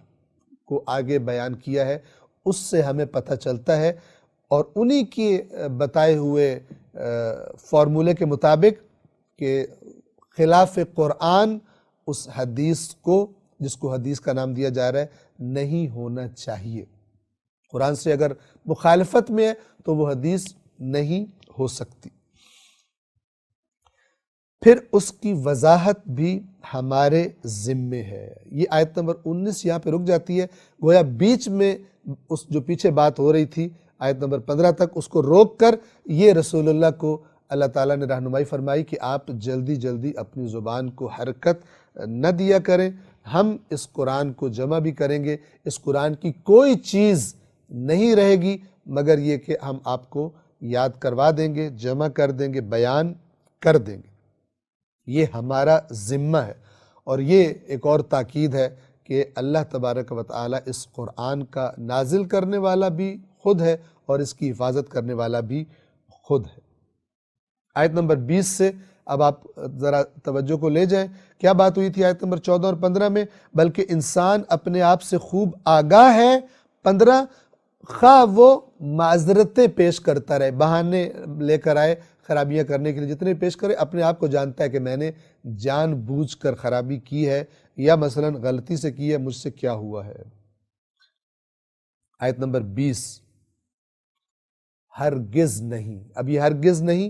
کو آگے بیان کیا ہے، اس سے ہمیں پتہ چلتا ہے، اور انہی کے بتائے ہوئے فارمولے کے مطابق کہ خلاف قرآن اس حدیث کو، جس کو حدیث کا نام دیا جا رہا ہے، نہیں ہونا چاہیے۔ قرآن سے اگر مخالفت میں ہے تو وہ حدیث نہیں ہو سکتی۔ پھر اس کی وضاحت بھی ہمارے ذمے ہے۔ یہ آیت نمبر 19 یہاں پہ رک جاتی ہے، گویا بیچ میں اس جو پیچھے بات ہو رہی تھی آیت نمبر 15 تک، اس کو روک کر یہ رسول اللہ کو اللہ تعالیٰ نے رہنمائی فرمائی کہ آپ جلدی جلدی اپنی زبان کو حرکت نہ دیا کریں، ہم اس قرآن کو جمع بھی کریں گے، اس قرآن کی کوئی چیز نہیں رہے گی مگر یہ کہ ہم آپ کو یاد کروا دیں گے، جمع کر دیں گے، بیان کر دیں گے۔ یہ ہمارا ذمہ ہے، اور یہ ایک اور تاکید ہے کہ اللہ تبارک و تعالی اس قرآن کا نازل کرنے والا بھی خود ہے اور اس کی حفاظت کرنے والا بھی خود ہے۔ آیت نمبر 20 سے اب آپ ذرا توجہ کو لے جائیں، کیا بات ہوئی تھی آیت نمبر 14 اور 15 میں؟ بلکہ انسان اپنے آپ سے خوب آگاہ ہے، 15، خواہ وہ معذرتیں پیش کرتا رہے، بہانے لے کر آئے خرابیاں کرنے کے لیے، جتنے پیش کرے، اپنے آپ کو جانتا ہے کہ میں نے جان بوجھ کر خرابی کی ہے یا مثلا غلطی سے کی ہے، مجھ سے کیا ہوا ہے۔ آیت نمبر 20، ہرگز نہیں، اب یہ ہرگز نہیں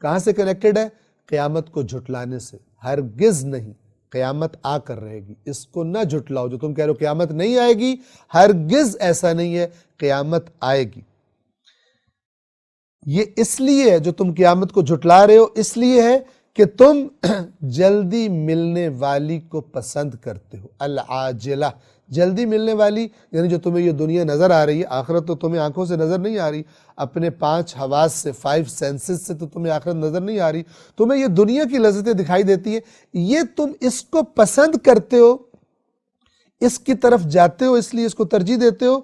کہاں سے کنیکٹڈ ہے؟ قیامت کو جھٹلانے سے۔ ہرگز نہیں، قیامت آ کر رہے گی، اس کو نہ جھٹلاؤ۔ جو تم کہہ رہے ہو قیامت نہیں آئے گی، ہرگز ایسا نہیں ہے، قیامت آئے گی۔ یہ اس لیے ہے، جو تم قیامت کو جھٹلا رہے ہو اس لیے ہے کہ تم جلدی ملنے والی کو پسند کرتے ہو، العاجلہ، جلدی ملنے والی، یعنی جو تمہیں یہ دنیا نظر آ رہی ہے، آخرت تو تمہیں آنکھوں سے نظر نہیں آ رہی، اپنے 5 حواس سے، 5 سینسز سے تو تمہیں آخرت نظر نہیں آ رہی، تمہیں یہ دنیا کی لذتیں دکھائی دیتی ہیں، یہ تم اس کو پسند کرتے ہو، اس کی طرف جاتے ہو، اس لیے اس کو ترجیح دیتے ہو۔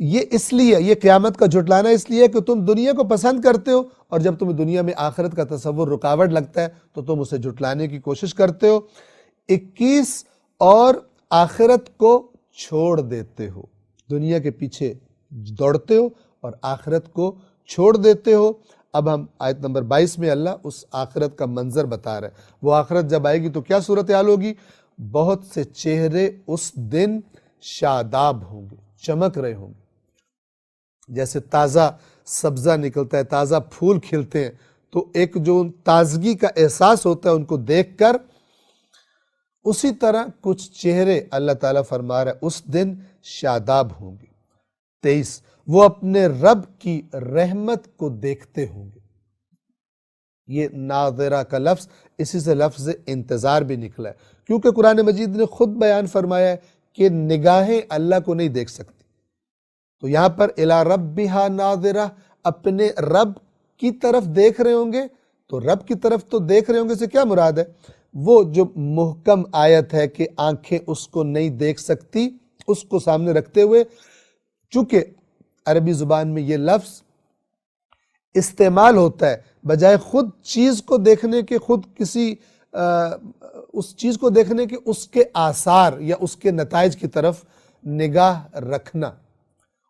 یہ اس لیے، یہ قیامت کا جھٹلانا اس لیے کہ تم دنیا کو پسند کرتے ہو، اور جب تمہیں دنیا میں آخرت کا تصور رکاوٹ لگتا ہے تو تم اسے جھٹلانے کی کوشش کرتے ہو۔ 21، اور آخرت کو چھوڑ دیتے ہو، دنیا کے پیچھے دوڑتے ہو اور آخرت کو چھوڑ دیتے ہو۔ اب ہم آیت نمبر 22 میں اللہ اس آخرت کا منظر بتا رہے ہیں، وہ آخرت جب آئے گی تو کیا صورتحال ہوگی؟ بہت سے چہرے اس دن شاداب ہوں گے، چمک رہے ہوں گے، جیسے تازہ سبزہ نکلتا ہے، تازہ پھول کھلتے ہیں، تو ایک جو تازگی کا احساس ہوتا ہے ان کو دیکھ کر اسی طرح کچھ چہرے اللہ تعالیٰ فرما رہا ہے اس دن شاداب ہوں گے۔ 23 وہ اپنے رب کی رحمت کو دیکھتے ہوں گے۔ یہ ناظرہ کا لفظ اسی سے لفظ انتظار بھی نکلا ہے، کیونکہ قرآن مجید نے خود بیان فرمایا ہے کہ نگاہیں اللہ کو نہیں دیکھ سکتی۔ تو یہاں پر الی ربہا ناظرہ، اپنے رب کی طرف دیکھ رہے ہوں گے۔ تو رب کی طرف تو دیکھ رہے ہوں گے سے کیا مراد ہے؟ وہ جو محکم آیت ہے کہ آنکھیں اس کو نہیں دیکھ سکتی، اس کو سامنے رکھتے ہوئے، چونکہ عربی زبان میں یہ لفظ استعمال ہوتا ہے بجائے خود چیز کو دیکھنے کے، خود کسی اس چیز کو دیکھنے کے اس کے آثار یا اس کے نتائج کی طرف نگاہ رکھنا،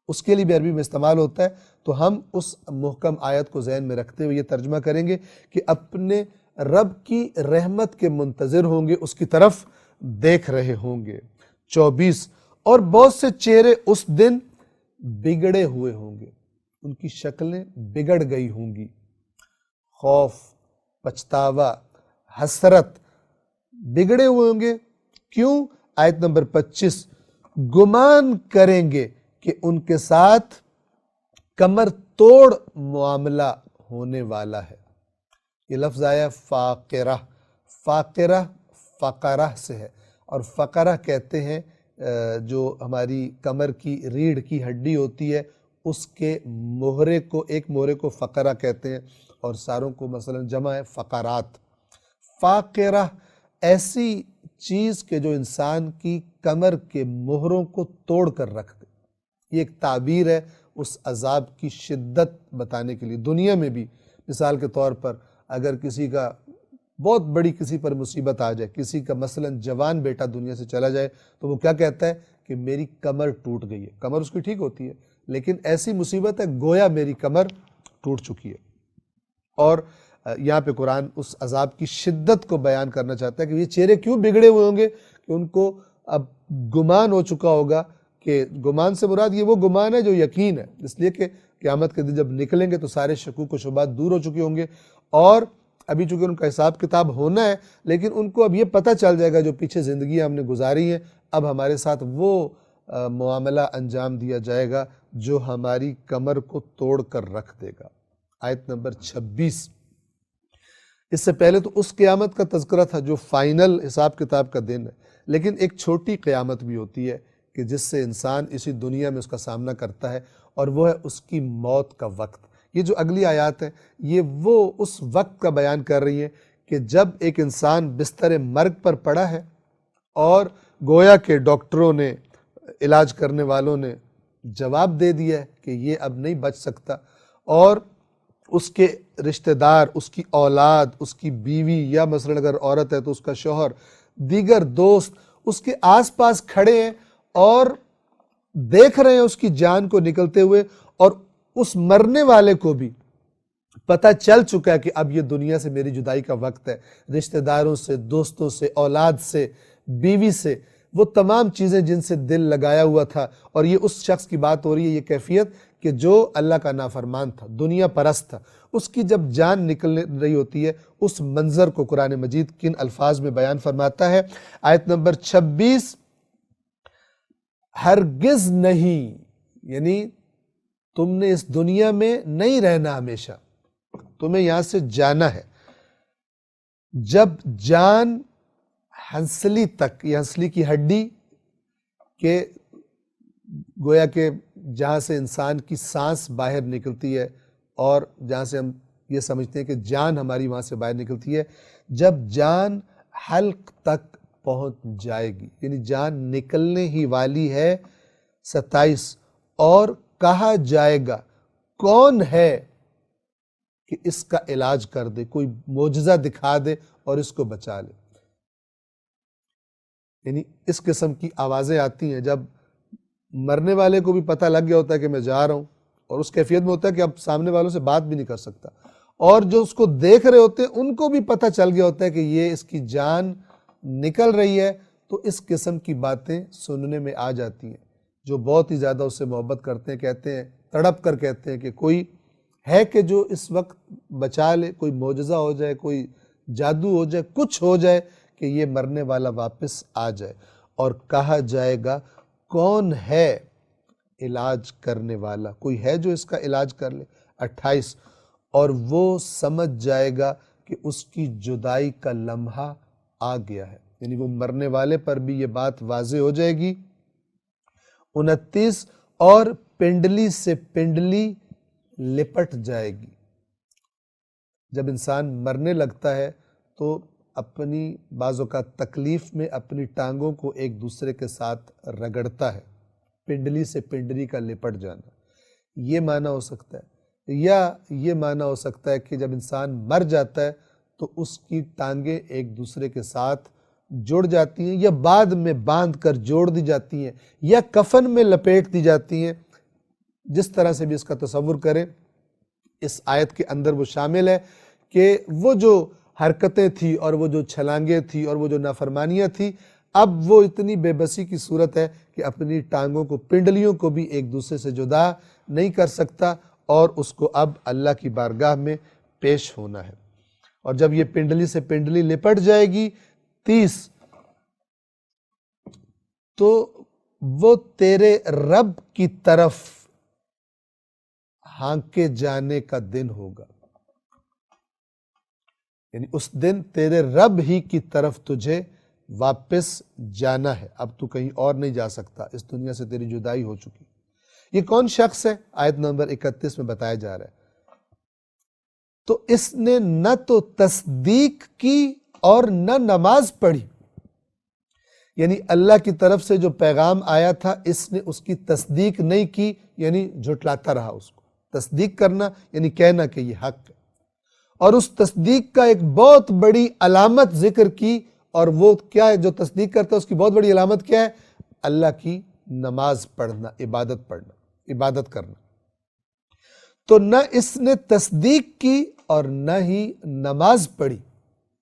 اس کے لیے بھی عربی میں استعمال ہوتا ہے۔ تو ہم اس محکم آیت کو ذہن میں رکھتے ہوئے یہ ترجمہ کریں گے کہ اپنے رب کی رحمت کے منتظر ہوں گے، اس کی طرف دیکھ رہے ہوں گے۔ 24 اور بہت سے چہرے اس دن بگڑے ہوئے ہوں گے، ان کی شکلیں بگڑ گئی ہوں گی، خوف، پچھتاوا، حسرت، بگڑے ہوئے ہوں گے۔ کیوں؟ آیت نمبر 25 گمان کریں گے کہ ان کے ساتھ کمر توڑ معاملہ ہونے والا ہے۔ یہ لفظ آیا فاقرہ، فاقرہ فقرہ سے ہے، اور فقرہ کہتے ہیں جو ہماری کمر کی ریڑھ کی ہڈی ہوتی ہے، اس کے مہرے کو، ایک مہرے کو فقرہ کہتے ہیں، اور ساروں کو مثلا جمع ہے فقرات۔ فاقرہ ایسی چیز کہ جو انسان کی کمر کے مہروں کو توڑ کر رکھ دے۔ یہ ایک تعبیر ہے اس عذاب کی شدت بتانے کے لیے۔ دنیا میں بھی مثال کے طور پر اگر کسی کا بہت بڑی کسی پر مصیبت آ جائے، کسی کا مثلا جوان بیٹا دنیا سے چلا جائے، تو وہ کیا کہتا ہے کہ میری کمر ٹوٹ گئی ہے۔ کمر اس کی ٹھیک ہوتی ہے، لیکن ایسی مصیبت ہے گویا میری کمر ٹوٹ چکی ہے۔ اور یہاں پہ قرآن اس عذاب کی شدت کو بیان کرنا چاہتا ہے کہ یہ چہرے کیوں بگڑے ہوئے ہوں گے، کہ ان کو اب گمان ہو چکا ہوگا، کہ گمان سے مراد یہ وہ گمان ہے جو یقین ہے، اس لیے کہ قیامت کے دن جب نکلیں گے تو سارے شکوک و شبہات دور ہو چکے ہوں گے، اور ابھی چونکہ ان کا حساب کتاب ہونا ہے، لیکن ان کو اب یہ پتہ چل جائے گا جو پیچھے زندگیاں ہم نے گزاری ہیں، اب ہمارے ساتھ وہ معاملہ انجام دیا جائے گا جو ہماری کمر کو توڑ کر رکھ دے گا۔ آیت نمبر 26 اس سے پہلے تو اس قیامت کا تذکرہ تھا جو فائنل حساب کتاب کا دن ہے، لیکن ایک چھوٹی قیامت بھی ہوتی ہے کہ جس سے انسان اسی دنیا میں اس کا سامنا کرتا ہے، اور وہ ہے اس کی موت کا وقت۔ یہ جو اگلی آیات ہیں یہ وہ اس وقت کا بیان کر رہی ہیں کہ جب ایک انسان بستر مرگ پر پڑا ہے، اور گویا کہ ڈاکٹروں نے، علاج کرنے والوں نے جواب دے دیا ہے کہ یہ اب نہیں بچ سکتا، اور اس کے رشتہ دار، اس کی اولاد، اس کی بیوی، یا مثلا اگر عورت ہے تو اس کا شوہر، دیگر دوست اس کے آس پاس کھڑے ہیں اور دیکھ رہے ہیں اس کی جان کو نکلتے ہوئے، اور اس مرنے والے کو بھی پتہ چل چکا ہے کہ اب یہ دنیا سے میری جدائی کا وقت ہے، رشتہ داروں سے، دوستوں سے، اولاد سے، بیوی سے، وہ تمام چیزیں جن سے دل لگایا ہوا تھا۔ اور یہ اس شخص کی بات ہو رہی ہے، یہ کیفیت کہ جو اللہ کا نافرمان تھا، دنیا پرست تھا، اس کی جب جان نکل رہی ہوتی ہے، اس منظر کو قرآن مجید کن الفاظ میں بیان فرماتا ہے۔ آیت نمبر 26 ہرگز نہیں، یعنی تم نے اس دنیا میں نہیں رہنا ہمیشہ، تمہیں یہاں سے جانا ہے۔ جب جان ہنسلی تک، یہ ہنسلی کی ہڈی کے گویا کہ جہاں سے انسان کی سانس باہر نکلتی ہے، اور جہاں سے ہم یہ سمجھتے ہیں کہ جان ہماری وہاں سے باہر نکلتی ہے، جب جان حلق تک پہنچ جائے گی، یعنی جان نکلنے ہی والی ہے۔ 27 اور کہا جائے گا کون ہے کہ اس کا علاج کر دے، کوئی معجزہ دکھا دے اور اس کو بچا لے۔ یعنی اس قسم کی آوازیں آتی ہیں جب مرنے والے کو بھی پتہ لگ گیا ہوتا ہے کہ میں جا رہا ہوں، اور اس کیفیت میں ہوتا ہے کہ اب سامنے والوں سے بات بھی نہیں کر سکتا، اور جو اس کو دیکھ رہے ہوتے ہیں ان کو بھی پتہ چل گیا ہوتا ہے کہ یہ اس کی جان نکل رہی ہے، تو اس قسم کی باتیں سننے میں آ جاتی ہیں۔ جو بہت ہی زیادہ اس سے محبت کرتے ہیں کہتے ہیں، تڑپ کر کہتے ہیں کہ کوئی ہے کہ جو اس وقت بچا لے، کوئی معجزہ ہو جائے، کوئی جادو ہو جائے، کچھ ہو جائے کہ یہ مرنے والا واپس آ جائے، اور کہا جائے گا کون ہے علاج کرنے والا، کوئی ہے جو اس کا علاج کر لے۔ 28 اور وہ سمجھ جائے گا کہ اس کی جدائی کا لمحہ آ گیا ہے، یعنی وہ مرنے والے پر بھی یہ بات واضح ہو جائے گی۔ 29 اور پنڈلی سے پنڈلی لپٹ جائے گی۔ جب انسان مرنے لگتا ہے تو اپنی بعض اوقات تکلیف میں اپنی ٹانگوں کو ایک دوسرے کے ساتھ رگڑتا ہے، پنڈلی سے پنڈلی کا لپٹ جانا، یہ معنی ہو سکتا ہے۔ یا یہ معنی ہو سکتا ہے کہ جب انسان مر جاتا ہے تو اس کی ٹانگیں ایک دوسرے کے ساتھ جڑ جاتی ہیں، یا بعد میں باندھ کر جوڑ دی جاتی ہیں، یا کفن میں لپیٹ دی جاتی ہیں، جس طرح سے بھی اس کا تصور کریں۔ اس آیت کے اندر وہ شامل ہے کہ وہ جو حرکتیں تھیں اور وہ جو چھلانگیں تھیں اور وہ جو نافرمانیاں تھیں، اب وہ اتنی بے بسی کی صورت ہے کہ اپنی ٹانگوں کو، پنڈلیوں کو بھی ایک دوسرے سے جدا نہیں کر سکتا، اور اس کو اب اللہ کی بارگاہ میں پیش ہونا ہے۔ اور جب یہ پنڈلی سے پنڈلی لپٹ جائے گی 30 تو وہ تیرے رب کی طرف ہانکے جانے کا دن ہوگا، یعنی اس دن تیرے رب ہی کی طرف تجھے واپس جانا ہے، اب تو کہیں اور نہیں جا سکتا، اس دنیا سے تیری جدائی ہو چکی۔ یہ کون شخص ہے؟ آیت نمبر 31 میں بتایا جا رہا ہے، تو اس نے نہ تو تصدیق کی اور نہ نماز پڑھی، یعنی اللہ کی طرف سے جو پیغام آیا تھا اس نے اس کی تصدیق نہیں کی، یعنی جھٹلاتا رہا اس کو۔ تصدیق کرنا یعنی کہنا کہ یہ حق ہے، اور اس تصدیق کا ایک بہت بڑی علامت ذکر کی، اور وہ کیا ہے جو تصدیق کرتا ہے اس کی بہت بڑی علامت کیا ہے؟ اللہ کی نماز پڑھنا، عبادت کرنا۔ تو نہ اس نے تصدیق کی اور نہ ہی نماز پڑھی،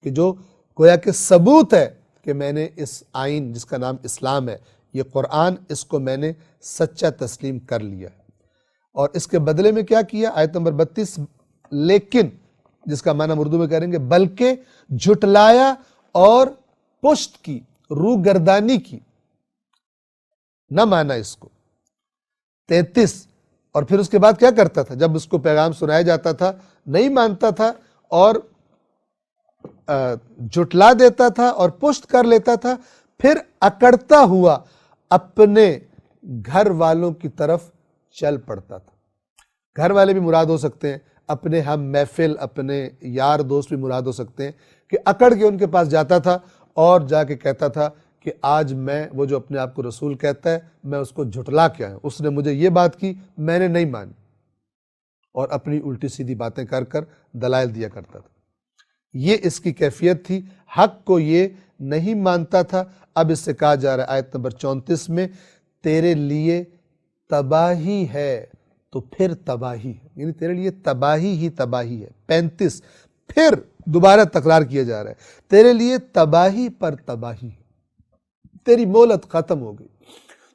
کہ جو گویا کہ ثبوت ہے کہ میں نے اس آئین جس کا نام اسلام ہے، یہ قرآن، اس کو میں نے سچا تسلیم کر لیا ہے۔ اور اس کے بدلے میں کیا کیا؟ آیت نمبر 32 لیکن، جس کا معنی ہم اردو میں کریں گے بلکہ جھٹلایا اور پشت کی، روح گردانی کی، نہ مانا اس کو۔ 33 اور پھر اس کے بعد کیا کرتا تھا؟ جب اس کو پیغام سنایا جاتا تھا نہیں مانتا تھا اور جھٹلا دیتا تھا اور پشت کر لیتا تھا، پھر اکڑتا ہوا اپنے گھر والوں کی طرف چل پڑتا تھا۔ گھر والے بھی مراد ہو سکتے ہیں، اپنے ہم محفل، اپنے یار دوست بھی مراد ہو سکتے ہیں، کہ اکڑ کے ان کے پاس جاتا تھا اور جا کے کہتا تھا کہ آج میں، وہ جو اپنے آپ کو رسول کہتا ہے، میں اس کو جھٹلا کے آیا ہوں، اس نے مجھے یہ بات کی، میں نے نہیں مانی، اور اپنی الٹی سیدھی باتیں کر کر دلائل دیا کرتا تھا۔ یہ اس کی کیفیت تھی، حق کو یہ نہیں مانتا تھا۔ اب اس سے کہا جا رہا ہے آیت نمبر 34 میں، تیرے لیے تباہی ہے تو پھر تباہی ہے، یعنی تیرے لیے تباہی ہی تباہی ہے۔ 35 پھر دوبارہ تکرار کیا جا رہا ہے، تیرے لیے تباہی پر تباہی ہے، تیری مہلت ختم ہو گئی،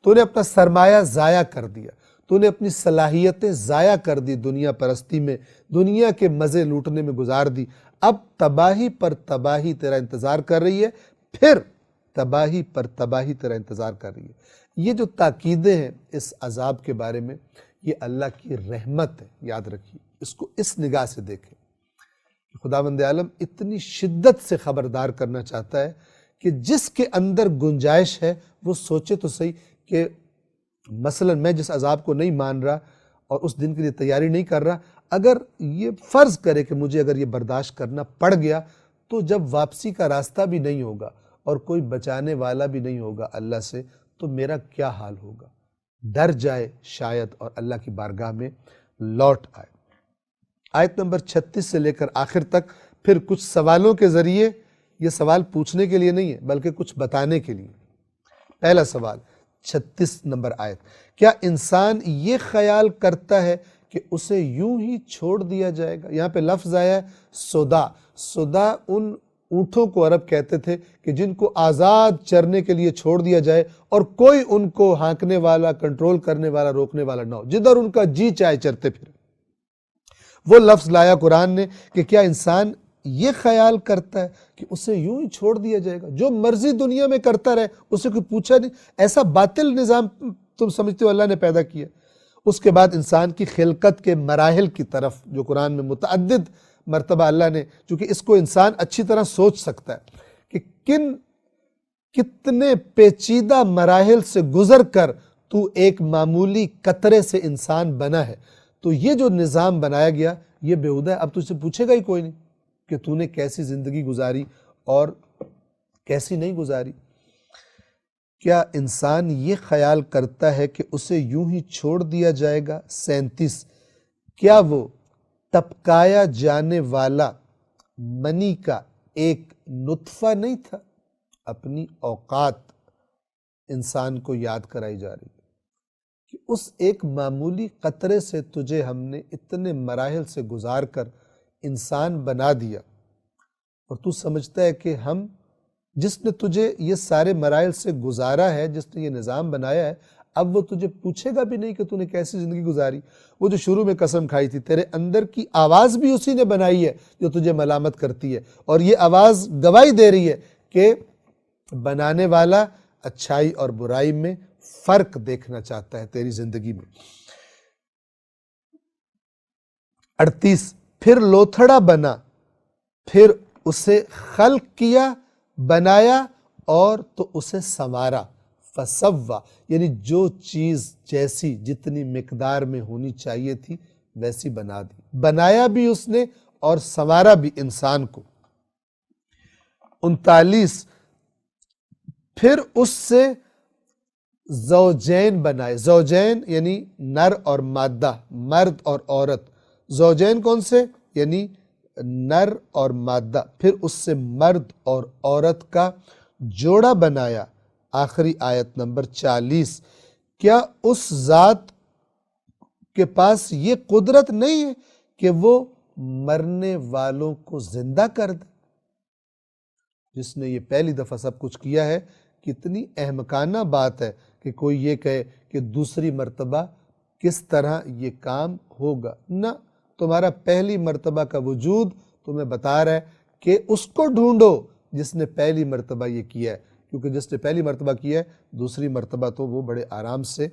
تو نے اپنا سرمایہ ضائع کر دیا، تو نے اپنی صلاحیتیں ضائع کر دی، دنیا پرستی میں، دنیا کے مزے لوٹنے میں گزار دی، اب تباہی پر تباہی تیرا انتظار کر رہی ہے، پھر تباہی پر تباہی تیرا انتظار کر رہی ہے۔ یہ جو تاکیدیں ہیں اس عذاب کے بارے میں، یہ اللہ کی رحمت ہے، یاد رکھیے، اس کو اس نگاہ سے دیکھیں۔ خداوند عالم اتنی شدت سے خبردار کرنا چاہتا ہے کہ جس کے اندر گنجائش ہے وہ سوچے تو صحیح کہ مثلا میں جس عذاب کو نہیں مان رہا اور اس دن کے لیے تیاری نہیں کر رہا، اگر یہ فرض کرے کہ مجھے اگر یہ برداشت کرنا پڑ گیا، تو جب واپسی کا راستہ بھی نہیں ہوگا اور کوئی بچانے والا بھی نہیں ہوگا اللہ سے، تو میرا کیا حال ہوگا؟ ڈر جائے شاید اور اللہ کی بارگاہ میں لوٹ آئے۔ آیت نمبر 36 سے لے کر آخر تک پھر کچھ سوالوں کے ذریعے، یہ سوال پوچھنے کے لیے نہیں ہے بلکہ کچھ بتانے کے لیے۔ پہلا سوال 36 نمبر آیت، کیا انسان یہ خیال کرتا ہے کہ اسے یوں ہی چھوڑ دیا جائے گا؟ یہاں پہ لفظ آیا ہے سدا۔ سدا ان اونٹوں کو عرب کہتے تھے کہ جن کو آزاد چرنے کے لیے چھوڑ دیا جائے اور کوئی ان کو ہانکنے والا، کنٹرول کرنے والا، روکنے والا نہ ہو، جدھر ان کا جی چاہے چرتے پھر۔ وہ لفظ لایا قرآن نے کہ کیا انسان یہ خیال کرتا ہے کہ اسے یوں ہی چھوڑ دیا جائے گا، جو مرضی دنیا میں کرتا رہے، اسے کوئی پوچھا نہیں، ایسا باطل نظام تم سمجھتے ہو اللہ نے پیدا کیا؟ اس کے بعد انسان کی خلقت کے مراحل کی طرف جو قرآن میں متعدد مرتبہ اللہ نے، چونکہ اس کو انسان اچھی طرح سوچ سکتا ہے کہ کتنے پیچیدہ مراحل سے گزر کر تو ایک معمولی قطرے سے انسان بنا ہے، تو یہ جو نظام بنایا گیا یہ بیہودہ ہے۔ اب تو اسے پوچھے گا ہی کوئی نہیں کہ تو نے کیسی زندگی گزاری اور کیسی نہیں گزاری۔ کیا انسان یہ خیال کرتا ہے کہ اسے یوں ہی چھوڑ دیا جائے گا؟ 37، کیا وہ ٹپکایا جانے والا منی کا ایک نطفہ نہیں تھا؟ اپنی اوقات انسان کو یاد کرائی جا رہی ہے کہ اس ایک معمولی قطرے سے تجھے ہم نے اتنے مراحل سے گزار کر انسان بنا دیا، اور تو سمجھتا ہے کہ ہم جس نے تجھے یہ سارے مراحل سے گزارا ہے، جس نے یہ نظام بنایا ہے، اب وہ تجھے پوچھے گا بھی نہیں کہ تو نے کیسی زندگی گزاری۔ وہ جو شروع میں قسم کھائی تھی، تیرے اندر کی آواز بھی اسی نے بنائی ہے جو تجھے ملامت کرتی ہے، اور یہ آواز گواہی دے رہی ہے کہ بنانے والا اچھائی اور برائی میں فرق دیکھنا چاہتا ہے تیری زندگی میں۔ 38، پھر لوتھڑا بنا، پھر اسے خلق کیا، بنایا اور تو اسے سنوارا، فسوا، یعنی جو چیز جیسی جتنی مقدار میں ہونی چاہیے تھی ویسی بنا دی، بنایا بھی اس نے اور سنوارا بھی انسان کو۔ 39، پھر اس سے زوجین بنائے، زوجین یعنی نر اور مادہ، مرد اور عورت، زوجین کون سے؟ یعنی نر اور مادہ، پھر اس سے مرد اور عورت کا جوڑا بنایا۔ آخری آیت نمبر 40، کیا اس ذات کے پاس یہ قدرت نہیں ہے کہ وہ مرنے والوں کو زندہ کر دے؟ جس نے یہ پہلی دفعہ سب کچھ کیا ہے، کتنی احمقانہ بات ہے کہ کوئی یہ کہے کہ دوسری مرتبہ کس طرح یہ کام ہوگا۔ نہ، تمہارا پہلی مرتبہ کا وجود تمہیں بتا رہا ہے کہ اس کو ڈھونڈو جس نے پہلی مرتبہ یہ کیا ہے، کیونکہ جس نے پہلی مرتبہ کیا ہے دوسری مرتبہ تو وہ بڑے آرام سے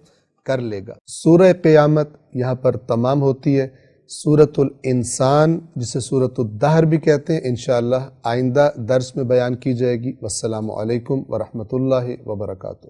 کر لے گا۔ سورہ قیامت یہاں پر تمام ہوتی ہے۔ سورۃ الانسان جسے سورۃ الدہر بھی کہتے ہیں انشاءاللہ آئندہ درس میں بیان کی جائے گی۔ والسلام علیکم ورحمۃ اللہ وبرکاتہ۔